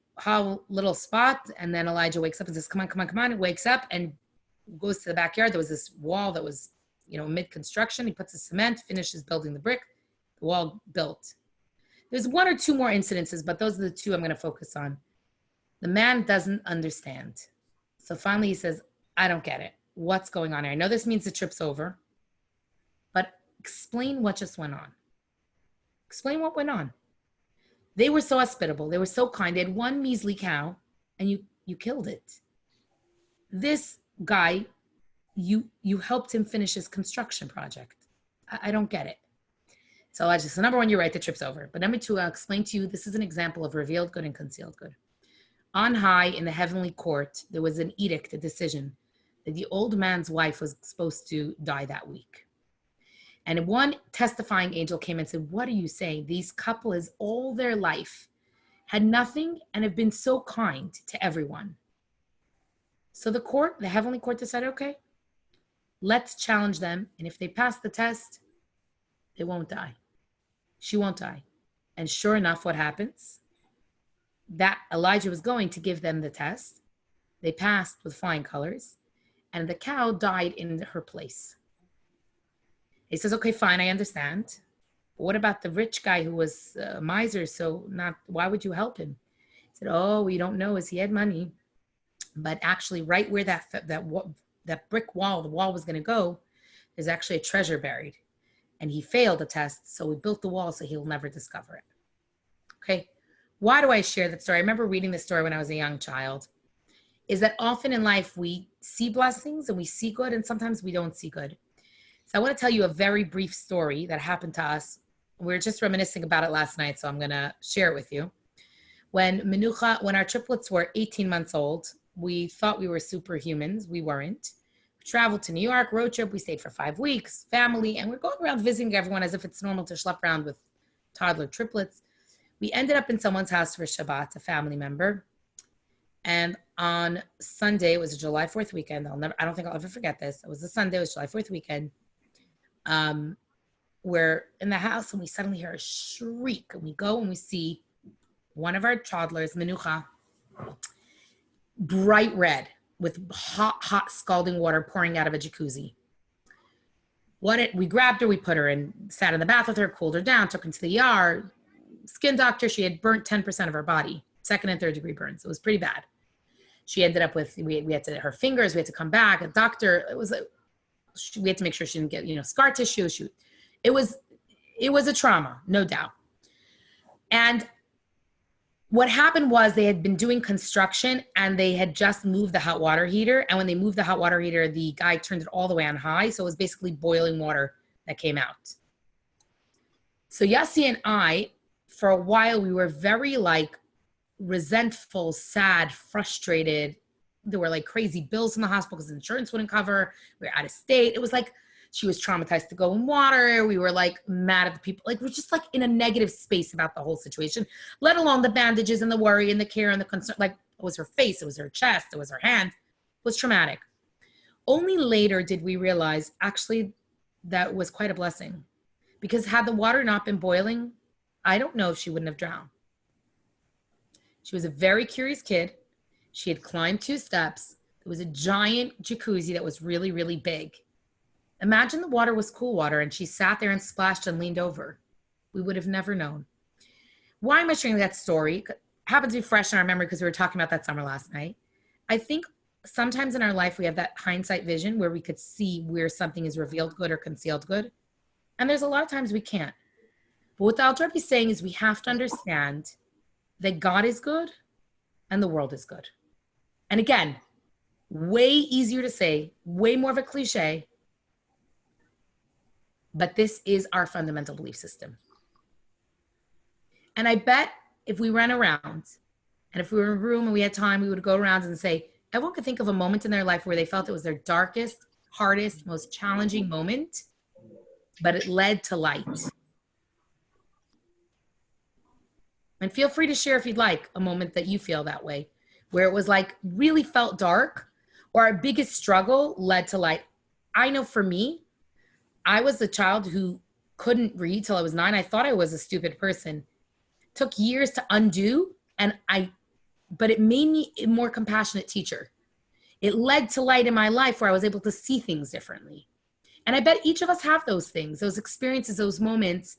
[SPEAKER 1] spot. And then Elijah wakes up and says, come on. He wakes up and goes to the backyard. There was this wall that was, you know, mid-construction. He puts the cement, finishes building the brick, the wall built. There's 1 or 2 more incidences, but those are the 2 I'm going to focus on. The man doesn't understand. So finally he says, I don't get it. What's going on here? I know this means the trip's over, but explain what just went on. Explain what went on. They were so hospitable. They were so kind. They had one measly cow, and you killed it. This guy, you helped him finish his construction project. I don't get it. So number one, you're right, the trip's over. But number two, I'll explain to you, this is an example of revealed good and concealed good. On high in the heavenly court, there was an edict, a decision, that the old man's wife was supposed to die that week. And one testifying angel came and said, what are you saying? These couples all their life had nothing and have been so kind to everyone. So the heavenly court decided, okay, let's challenge them. And if they pass the test, they won't die. She won't die. And sure enough, what happens? That Elijah was going to give them the test. They passed with flying colors, and the cow died in her place. He says, okay, fine, I understand. But what about the rich guy who was a miser? Why would you help him? He said, oh, we don't know, as he had money. But actually, right where that brick wall, the wall was going to go, there's actually a treasure buried. And he failed the test, so we built the wall so he'll never discover it. Okay, why do I share that story? I remember reading this story when I was a young child. Is that often in life we see blessings and we see good, and sometimes we don't see good. So I want to tell you a very brief story that happened to us. We were just reminiscing about it last night, so I'm going to share it with you. When our triplets were 18 months old, we thought we were superhumans. We weren't. Traveled to New York, road trip. We stayed for 5 weeks, family, and we're going around visiting everyone as if it's normal to schlep around with toddler triplets. We ended up in someone's house for Shabbat, a family member. And on Sunday, it was a July 4th weekend. I don't think I'll ever forget this. It was a Sunday, it was July 4th weekend. We're in the house and we suddenly hear a shriek. And we go and we see one of our toddlers, Menucha, bright red, with hot scalding water pouring out of a jacuzzi. We grabbed her, we put her in, sat in the bath with her, cooled her down, took her to the ER, skin doctor. She had burnt 10% of her body, 2nd and 3rd degree burns. It was pretty bad. She ended up with, her fingers, we had to come back, a doctor. We had to make sure she didn't get, scar tissue. It was a trauma, no doubt. And what happened was they had been doing construction and they had just moved the hot water heater. And when they moved the hot water heater, the guy turned it all the way on high. So it was basically boiling water that came out. So Yassi and I, for a while, we were very resentful, sad, frustrated. There were crazy bills in the hospital because insurance wouldn't cover. We were out of state. It was she was traumatized to go in water. We were mad at the people. We're just in a negative space about the whole situation, let alone the bandages and the worry and the care and the concern. It was her face, it was her chest, it was her hand. It was traumatic. Only later did we realize actually that was quite a blessing, because had the water not been boiling, I don't know if she wouldn't have drowned. She was a very curious kid. She had climbed 2 steps. There was a giant jacuzzi that was really, really big. Imagine the water was cool water and she sat there and splashed and leaned over. We would have never known. Why am I sharing that story? It happens to be fresh in our memory because we were talking about that summer last night. I think sometimes in our life we have that hindsight vision where we could see where something is revealed good or concealed good. And there's a lot of times we can't. But what the Alter Rebbe is saying is we have to understand that God is good and the world is good. And again, way easier to say, way more of a cliche, but this is our fundamental belief system. And I bet if we ran around and if we were in a room and we had time, we would go around and say, everyone could think of a moment in their life where they felt it was their darkest, hardest, most challenging moment, but it led to light. And feel free to share if you'd like a moment that you feel that way, where it was really felt dark or our biggest struggle led to light. I know for me, I was the child who couldn't read till I was 9. I thought I was a stupid person. It took years to undo, but it made me a more compassionate teacher. It led to light in my life where I was able to see things differently. And I bet each of us have those things, those experiences, those moments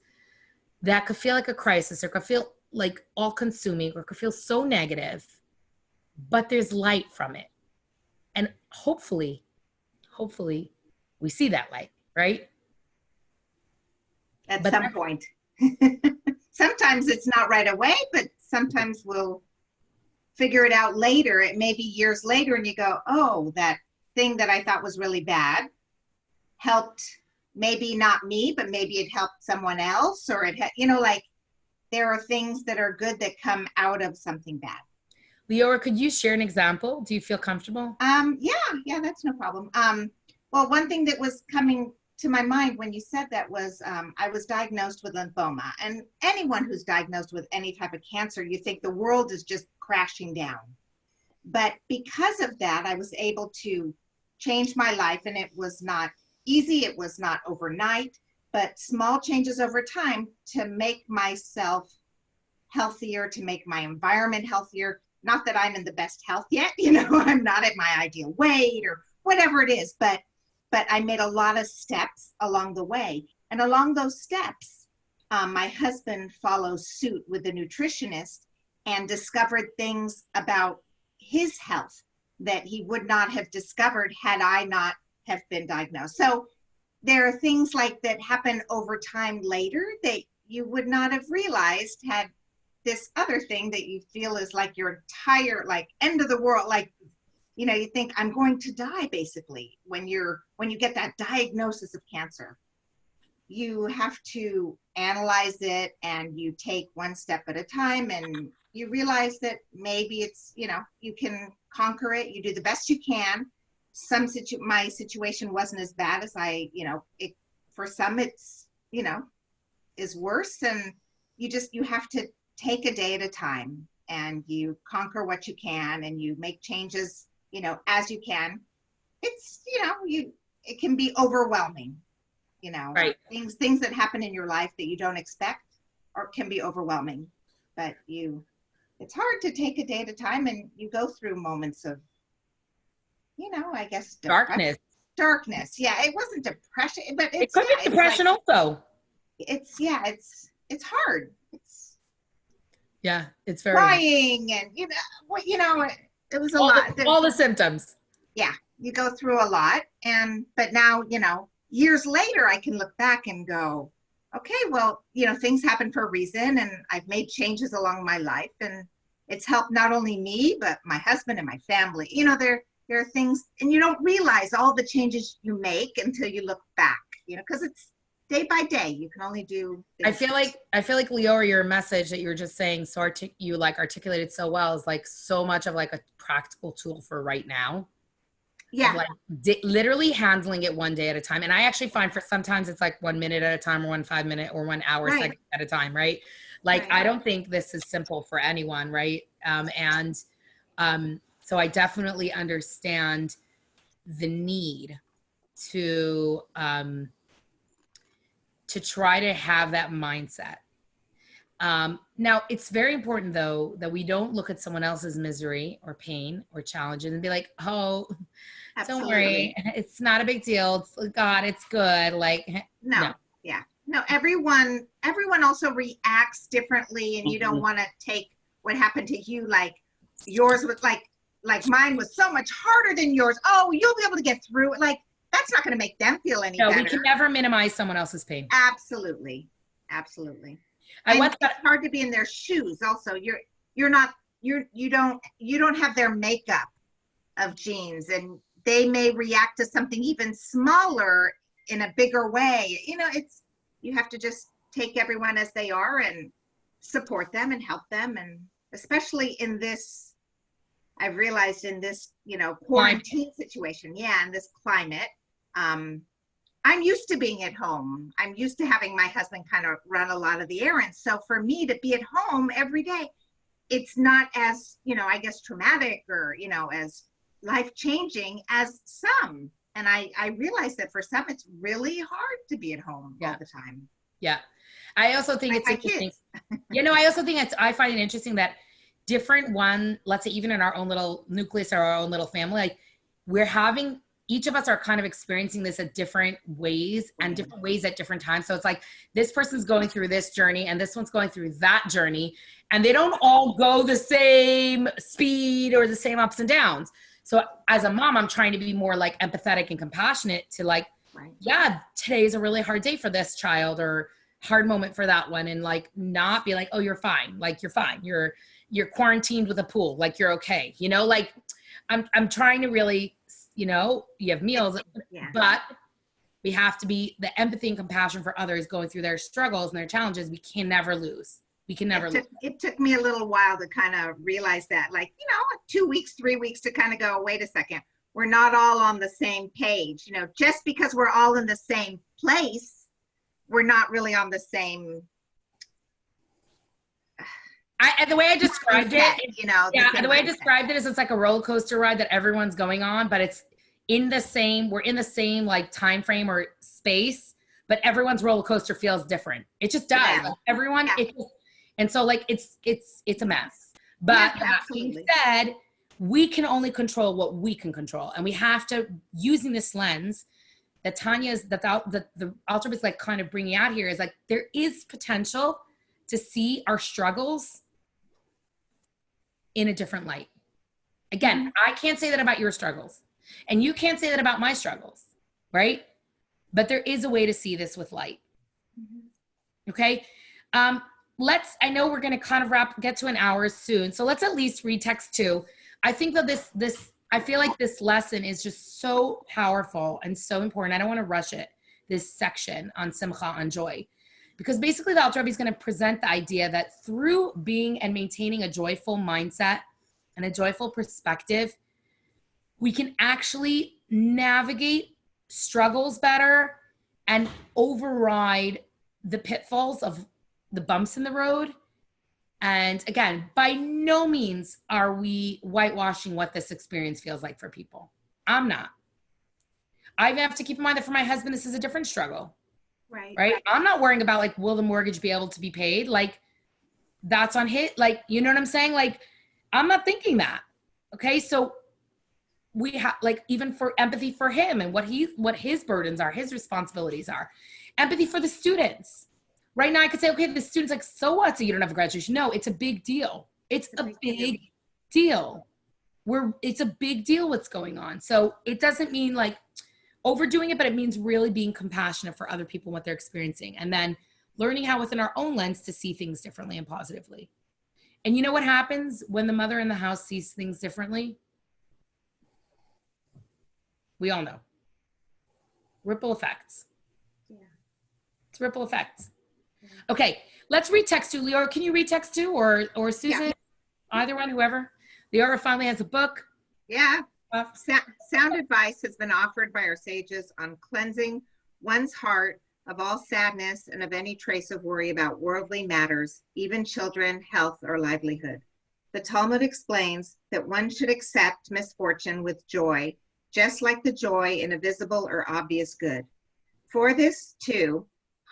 [SPEAKER 1] that could feel like a crisis or could feel all consuming or could feel so negative, but there's light from it. And hopefully we see that light, right?
[SPEAKER 4] At some point. sometimes it's not right away, but sometimes we'll figure it out later. It may be years later and you go, oh, that thing that I thought was really bad helped, maybe not me, but maybe it helped someone else, or like there are things that are good that come out of something bad.
[SPEAKER 1] Leora, could you share an example? Do you feel comfortable?
[SPEAKER 4] Yeah, that's no problem. Well, one thing that was coming to my mind when you said that was I was diagnosed with lymphoma, and anyone who's diagnosed with any type of cancer, you think the world is just crashing down. But because of that, I was able to change my life, and it was not easy. It was not overnight, but small changes over time to make myself healthier, to make my environment healthier. Not that I'm in the best health yet, I'm not at my ideal weight or whatever it is, but I made a lot of steps along the way. And along those steps, my husband follows suit with a nutritionist and discovered things about his health that he would not have discovered had I not have been diagnosed. So there are things like that happen over time later that you would not have realized had this other thing that you feel is like your entire, like, end of the world, like, you think I'm going to die, basically. When you get that diagnosis of cancer, you have to analyze it, and you take one step at a time, and you realize that maybe it's, you can conquer it. You do the best you can. My situation wasn't as bad as for some it's, is worse, and you have to take a day at a time, and you conquer what you can, and you make changes, as you can. It's, it can be overwhelming,
[SPEAKER 1] Right.
[SPEAKER 4] Things that happen in your life that you don't expect or can be overwhelming, but it's hard to take a day at a time, and you go through moments of, I guess
[SPEAKER 1] Darkness.
[SPEAKER 4] Yeah, it wasn't depression, but
[SPEAKER 1] It could be depression also.
[SPEAKER 4] It's hard.
[SPEAKER 1] It's very
[SPEAKER 4] Crying, and it was a lot.
[SPEAKER 1] all the symptoms.
[SPEAKER 4] Yeah, you go through a lot, but now, years later, I can look back and go, okay, well, things happen for a reason, and I've made changes along my life, and it's helped not only me, but my husband and my family. There are things, and you don't realize all the changes you make until you look back, because it's day by day. You can only do things.
[SPEAKER 1] I feel like Leora, your message that you were just saying, you articulated so well, is like so much of like a practical tool for right now.
[SPEAKER 4] Yeah.
[SPEAKER 1] Like literally handling it one day at a time. And I actually find for sometimes it's like 1 minute at a time, or 1 5 minute, or 1 hour
[SPEAKER 4] Right.
[SPEAKER 1] second at a time. Right. Like,
[SPEAKER 4] Right.
[SPEAKER 1] I don't think this is simple for anyone. Right. So I definitely understand the need to try to have that mindset. Now, it's very important, though, that we don't look at someone else's misery or pain or challenges and be like, oh,
[SPEAKER 4] Absolutely.
[SPEAKER 1] don't worry, it's not a big deal. God, it's good. Like,
[SPEAKER 4] No. Yeah. No, everyone also reacts differently, and you don't want to take what happened to you, like yours was like mine was so much harder than yours. Oh, you'll be able to get through it. Like, that's not going to make them feel any better.
[SPEAKER 1] We can never minimize someone else's pain.
[SPEAKER 4] Absolutely. It's hard to be in their shoes. Also, you don't have their makeup of genes, and they may react to something even smaller in a bigger way. You have to just take everyone as they are and support them and help them. And especially in this, I've realized in this, quarantine situation, in this climate, I'm used to being at home. I'm used to having my husband kind of run a lot of the errands. So for me to be at home every day, it's not as, I guess traumatic or, as life-changing as some. And I realize that for some, it's really hard to be at home all the time.
[SPEAKER 1] Yeah. I also think it's interesting. I find it interesting that let's say even in our own little nucleus or our own little family, like each of us are kind of experiencing this at different ways and different ways at different times. So it's like this person's going through this journey and this one's going through that journey, and they don't all go the same speed or the same ups and downs. So as a mom, I'm trying to be more like empathetic and compassionate to like, yeah, today's a really hard day for this child, or hard moment for that one, and like not be like, oh, you're fine. Like you're fine. You're quarantined with a pool. Like you're okay. You know, like I'm trying to really, you know, you have meals, but we have to be the empathy and compassion for others going through their struggles and their challenges. We can never lose. We can never lose.
[SPEAKER 4] It took me a little while to kind of realize that, like, you know, 2 weeks, 3 weeks to kind of go, wait a second, we're not all on the same page. You know, just because we're all in the same place, we're not really on the same.
[SPEAKER 1] The way I described it,
[SPEAKER 4] you know,
[SPEAKER 1] the way I described it is it's like a roller coaster ride that everyone's going on, but it's we're in the same like time frame or space, but everyone's roller coaster feels different. It just does.
[SPEAKER 4] Yeah.
[SPEAKER 1] Like everyone, and so like it's a mess. But that being said, we can only control what we can control, and we have to, using this lens that Tanya's the Alter is like kind of bringing out here, is like there is potential to see our struggles in a different light. Again, I can't say that about your struggles, and you can't say that about my struggles, right? But there is a way to see this with light. Okay. I know we're going to kind of get to an hour soon. So let's at least read text 2. I think that I feel like this lesson is just so powerful and so important. I don't want to rush it, this section on Simcha, on joy, because basically the Alter Rebbe is going to present the idea that through being and maintaining a joyful mindset and a joyful perspective, we can actually navigate struggles better and override the pitfalls of the bumps in the road. And again, by no means are we whitewashing what this experience feels like for people. I'm not. I have to keep in mind that for my husband, this is a different struggle. Right? I'm not worrying about like, will the mortgage be able to be paid? Like that's on his, like, you know what I'm saying? Like, I'm not thinking that. Okay. So we have like, even for empathy for him and what his burdens are, his responsibilities are, empathy for the students. Right now I could say, okay, the student's like, so what? So you don't have a graduation. No, it's a big deal. It's a big deal. It's a big deal what's going on. So it doesn't mean like overdoing it, but it means really being compassionate for other people and what they're experiencing. And then learning how within our own lens to see things differently and positively. And you know what happens when the mother in the house sees things differently? We all know. Ripple effects. Yeah. It's ripple effects. Okay, let's read text 2. Leora, can you read text 2 or Susan? Yeah. Either one, whoever. Leora finally has a book.
[SPEAKER 4] Yeah. Sound advice has been offered by our sages on cleansing one's heart of all sadness and of any trace of worry about worldly matters, even children, health, or livelihood. The Talmud explains that one should accept misfortune with joy, just like the joy in a visible or obvious good. For this, too,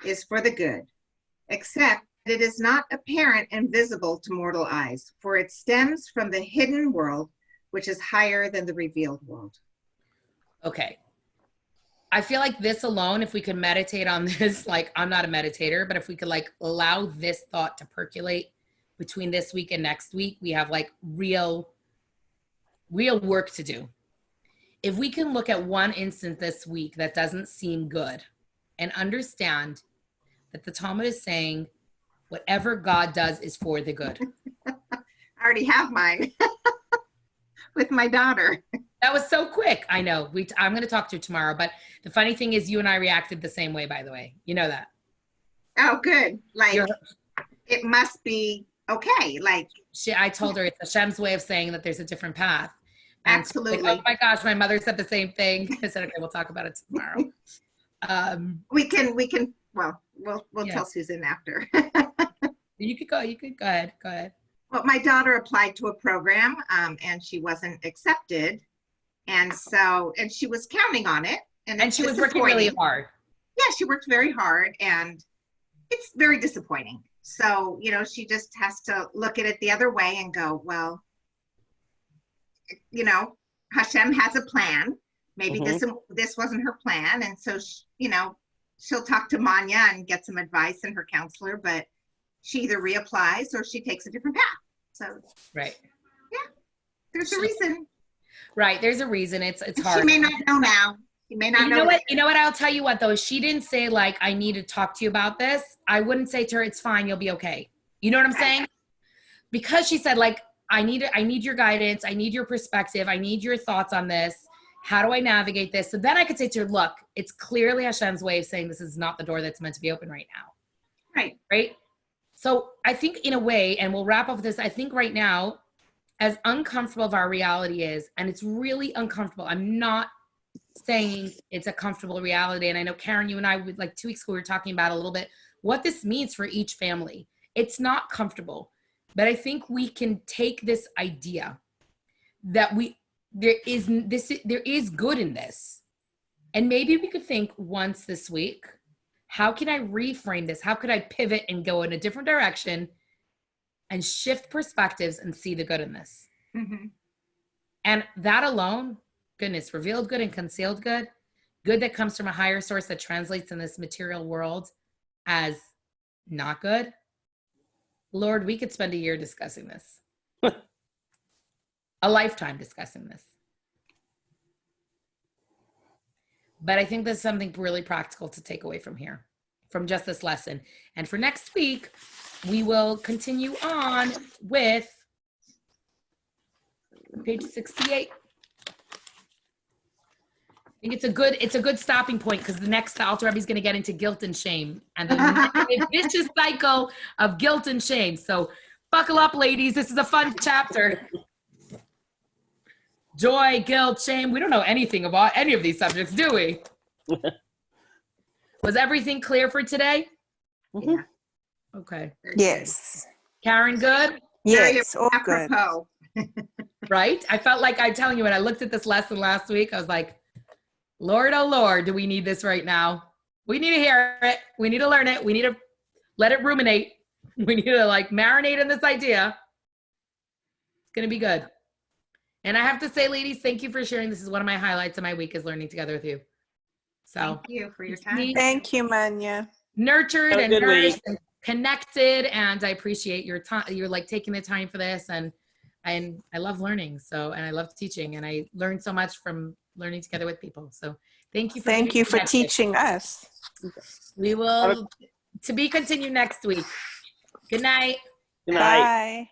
[SPEAKER 4] is for the good, except that it is not apparent and visible to mortal eyes, for it stems from the hidden world, which is higher than the revealed world.
[SPEAKER 1] Okay. I feel like this alone, if we could meditate on this, like I'm not a meditator, but if we could like allow this thought to percolate between this week and next week, we have like real work to do. If we can look at one instance this week that doesn't seem good and understand that the Talmud is saying whatever God does is for the good.
[SPEAKER 4] I already have mine with my daughter.
[SPEAKER 1] That was so quick. I know. I'm going to talk to you tomorrow. But the funny thing is you and I reacted the same way, by the way. You know that.
[SPEAKER 4] Oh, good. Like, it must be okay. Like,
[SPEAKER 1] I told her it's Hashem's way of saying that there's a different path. And
[SPEAKER 4] absolutely.
[SPEAKER 1] Like, oh my gosh, my mother said the same thing. I said, okay, we'll talk about it tomorrow.
[SPEAKER 4] We can, well, we'll tell Susan after.
[SPEAKER 1] You could go ahead. Go ahead.
[SPEAKER 4] Well, my daughter applied to a program and she wasn't accepted. And she was counting on it.
[SPEAKER 1] And she was working really hard.
[SPEAKER 4] Yeah, she worked very hard and it's very disappointing. So, you know, she just has to look at it the other way and go, well, you know, Hashem has a plan. Maybe this wasn't her plan. And so, you know, she'll talk to Manya and get some advice and her counselor, but she either reapplies or she takes a different path. So,
[SPEAKER 1] right.
[SPEAKER 4] Yeah, there's a reason.
[SPEAKER 1] Right. There's a reason. It's hard.
[SPEAKER 4] She may not know now. He may not
[SPEAKER 1] You
[SPEAKER 4] know.
[SPEAKER 1] know what? You know what? I'll tell you what though. She didn't say like, I need to talk to you about this. I wouldn't say to her, it's fine, you'll be okay. You know what I'm saying? Because she said like, I need your guidance. I need your perspective. I need your thoughts on this. How do I navigate this? So then I could say to her, look, it's clearly Hashem's way of saying this is not the door that's meant to be open right now.
[SPEAKER 4] Right.
[SPEAKER 1] Right. So I think in a way, and we'll wrap up with this, I think right now, as uncomfortable as our reality is, and it's really uncomfortable. I'm not saying it's a comfortable reality. And I know Karen, you and I would like 2 weeks ago, we were talking about a little bit what this means for each family. It's not comfortable, but I think we can take this idea that there is good in this. And maybe we could think once this week, how can I reframe this? How could I pivot and go in a different direction and shift perspectives and see the good in this?
[SPEAKER 4] Mm-hmm.
[SPEAKER 1] And that alone, goodness, revealed good and concealed good, good that comes from a higher source that translates in this material world as not good. Lord, we could spend a year discussing this. A lifetime discussing this. But I think there's something really practical to take away from here, from just this lesson. And for next week, we will continue on with page 68. I think it's a good stopping point because the next Alter Rebbe is going to get into guilt and shame and the vicious cycle of guilt and shame. So buckle up, ladies. This is a fun chapter. Joy, guilt, shame. We don't know anything about any of these subjects, do we? Was everything clear for today?
[SPEAKER 4] Yeah.
[SPEAKER 1] Okay.
[SPEAKER 3] Yes.
[SPEAKER 1] Karen, good?
[SPEAKER 3] Yes, all good.
[SPEAKER 4] Apropos.
[SPEAKER 1] Right? I felt like I'm telling you, when I looked at this lesson last week, I was like, Lord, oh Lord, do we need this right now? We need to hear it. We need to learn it. We need to let it ruminate. We need to like marinate in this idea. It's going to be good. And I have to say, ladies, thank you for sharing. This is one of my highlights of my week is learning together with you. So
[SPEAKER 4] Thank you for your time.
[SPEAKER 3] Thank you, Manya.
[SPEAKER 1] nurtured
[SPEAKER 2] Have a
[SPEAKER 1] and
[SPEAKER 2] good
[SPEAKER 1] nourished
[SPEAKER 2] week.
[SPEAKER 1] and connected. And I appreciate your time. You're like taking the time for this. And I love learning. So, and I love teaching. And I learned so much from learning together with people. So thank you.
[SPEAKER 3] Thank
[SPEAKER 1] being
[SPEAKER 3] you for
[SPEAKER 1] connected.
[SPEAKER 3] teaching us.
[SPEAKER 1] We will to be continued next week. Good night.
[SPEAKER 2] Good night.
[SPEAKER 3] Bye.